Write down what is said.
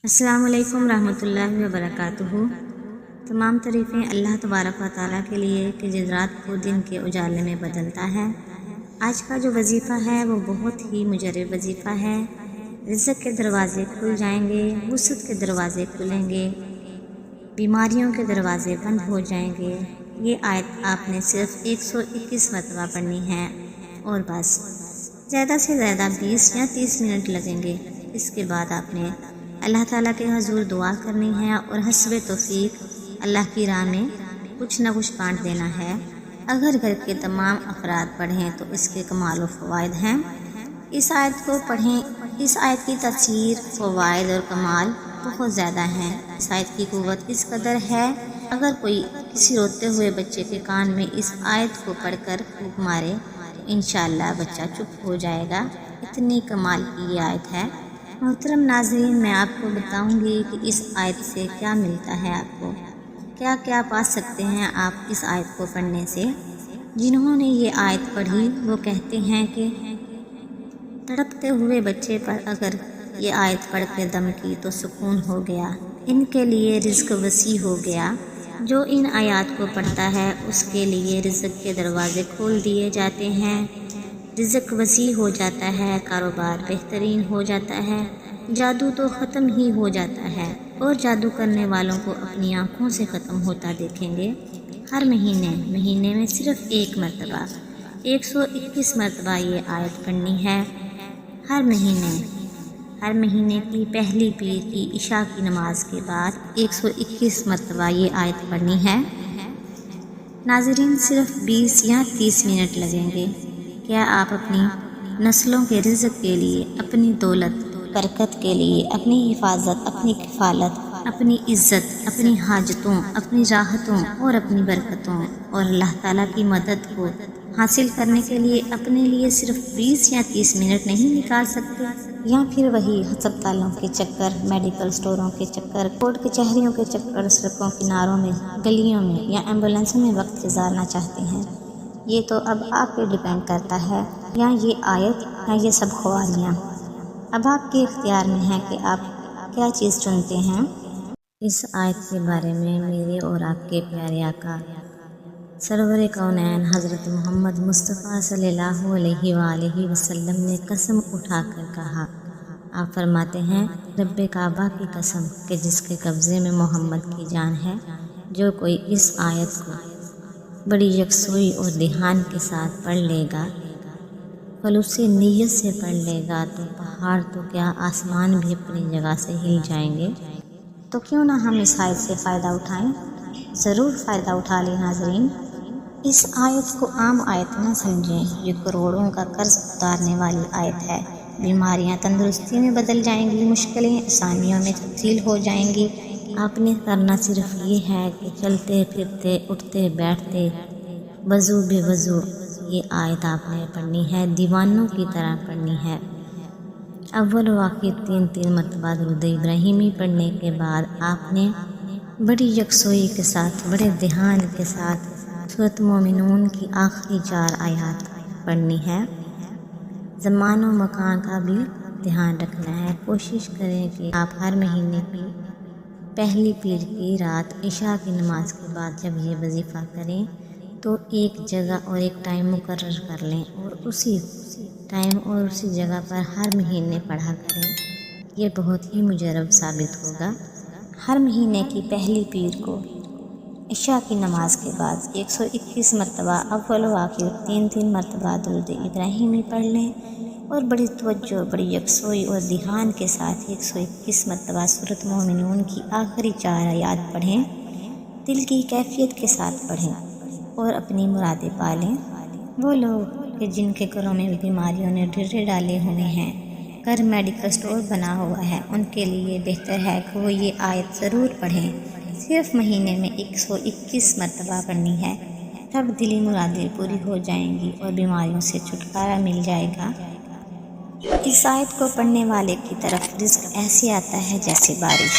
السلام علیکم رحمۃ اللہ وبرکاتہ۔ تمام تعریفیں اللہ تبارک و تعالیٰ کے لیے کہ جس رات کو دن کے اجالے میں بدلتا ہے۔ آج کا جو وظیفہ ہے وہ بہت ہی مجرب وظیفہ ہے۔ رزق کے دروازے کھل جائیں گے، وسعت کے دروازے کھلیں گے، بیماریوں کے دروازے بند ہو جائیں گے۔ یہ آیت آپ نے صرف 121 مرتبہ پڑھنی ہے اور بس زیادہ سے زیادہ 20 یا 30 منٹ لگیں گے۔ اس کے بعد آپ نے اللہ تعالیٰ کے حضور دعا کرنی ہے اور حسب توفیق اللہ کی راہ میں کچھ نہ کچھ بانٹ دینا ہے۔ اگر گھر کے تمام افراد پڑھیں تو اس کے کمال و فوائد ہیں۔ اس آیت کو پڑھیں۔ اس آیت کی تاثیر، فوائد اور کمال بہت زیادہ ہیں۔ اس آیت کی قوت اس قدر ہے، اگر کوئی کسی روتے ہوئے بچے کے کان میں اس آیت کو پڑھ کر پھونک مارے تو انشاءاللہ بچہ چپ ہو جائے گا۔ اتنی کمال کی یہ آیت ہے۔ محترم ناظرین، میں آپ کو بتاؤں گی کہ اس آیت سے کیا ملتا ہے، آپ کو کیا کیا پا سکتے ہیں آپ اس آیت کو پڑھنے سے۔ جنہوں نے یہ آیت پڑھی وہ کہتے ہیں کہ تڑپتے ہوئے بچے پر اگر یہ آیت پڑھ کے دم کی تو سکون ہو گیا، ان کے لیے رزق وسیع ہو گیا۔ جو ان آیات کو پڑھتا ہے اس کے لیے رزق کے دروازے کھول دیے جاتے ہیں، رزق وسیع ہو جاتا ہے، کاروبار بہترین ہو جاتا ہے، جادو تو ختم ہی ہو جاتا ہے اور جادو کرنے والوں کو اپنی آنکھوں سے ختم ہوتا دیکھیں گے۔ ہر مہینے میں صرف ایک مرتبہ 121 مرتبہ یہ آیت پڑھنی ہے۔ ہر مہینے کی پہلی پیر کی عشاء کی نماز کے بعد 121 مرتبہ یہ آیت پڑھنی ہے۔ ناظرین، صرف 20 یا 30 منٹ لگیں گے۔ کیا آپ اپنی نسلوں کے رزق کے لیے، اپنی دولت برکت کے لیے، اپنی حفاظت، اپنی کفالت، اپنی عزت، اپنی حاجتوں، اپنی راحتوں اور اپنی برکتوں اور اللہ تعالیٰ کی مدد کو حاصل کرنے کے لیے اپنے لیے صرف 20 یا 30 منٹ نہیں نکال سکتے؟ یا پھر وہی ہسپتالوں کے چکر، میڈیکل سٹوروں کے چکر، کورٹ کچہریوں کے چکر، سڑکوں کناروں میں، گلیوں میں یا ایمبولینسوں میں وقت گزارنا چاہتے ہیں؟ یہ تو اب آپ پہ ڈیپینڈ کرتا ہے، یا یہ آیت یا یہ سب خواریاں اب آپ کے اختیار میں ہیں کہ آپ کیا چیز چنتے ہیں۔ اس آیت کے بارے میں میرے اور آپ کے پیارے آقا سرور کونین حضرت محمد مصطفیٰ صلی اللہ علیہ وآلہ وسلم نے قسم اٹھا کر کہا۔ آپ فرماتے ہیں، رب کعبہ کی قسم کہ جس کے قبضے میں محمد کی جان ہے، جو کوئی اس آیت کو بڑی یکسوئی اور دھیان کے ساتھ پڑھ لے گا، خلوصِ نیت سے پڑھ لے گا، تو پہاڑ تو کیا آسمان بھی اپنی جگہ سے ہل جائیں گے۔ تو کیوں نہ ہم اس آیت سے فائدہ اٹھائیں، ضرور فائدہ اٹھا لیں۔ ناظرین، اس آیت کو عام آیت نہ سمجھیں، یہ کروڑوں کا قرض اتارنے والی آیت ہے۔ بیماریاں تندرستی میں بدل جائیں گی، مشکلیں آسانیوں میں تبدیل ہو جائیں گی۔ آپ نے کرنا صرف یہ ہے کہ چلتے پھرتے، اٹھتے بیٹھتے، وضو بے وضو یہ آیت آپ نے پڑھنی ہے، دیوانوں کی طرح پڑھنی ہے۔ اول و آخر 3 مرتبہ درود ابراہیمی پڑھنے کے بعد آپ نے بڑی یکسوئی کے ساتھ، بڑے دھیان کے ساتھ سورۃ مومنون کی آخری 4 آیات پڑھنی ہے۔ زمان و مکان کا بھی دھیان رکھنا ہے۔ کوشش کریں کہ آپ ہر مہینے کی پہلی پیر کی رات عشاء کی نماز کے بعد جب یہ وظیفہ کریں تو ایک جگہ اور ایک ٹائم مقرر کر لیں اور اسی ٹائم اور اسی جگہ پر ہر مہینے پڑھا کریں۔ یہ بہت ہی مجرب ثابت ہوگا۔ ہر مہینے کی پہلی پیر کو عشاء کی نماز کے بعد 121 مرتبہ اول و آخر 3 مرتبہ درود ابراہیمی پڑھ لیں اور بڑی توجہ، بڑی یکسوئی اور دھیان کے ساتھ 121 مرتبہ سورۃ مومنون کی آخری 4 آیات پڑھیں۔ دل کی کیفیت کے ساتھ پڑھیں اور اپنی مرادیں پالیں۔ وہ لوگ کہ جن کے گھروں میں بیماریوں نے ڈرے ڈالے ہوئے ہیں، گھر میڈیکل سٹور بنا ہوا ہے، ان کے لیے بہتر ہے کہ وہ یہ آیت ضرور پڑھیں۔ صرف مہینے میں 121 مرتبہ پڑھنی ہے، تب دلی مرادیں پوری ہو جائیں گی اور بیماریوں سے چھٹکارا مل جائے گا۔ اس آیت کو پڑھنے والے کی طرف رزق ایسے آتا ہے جیسے بارش۔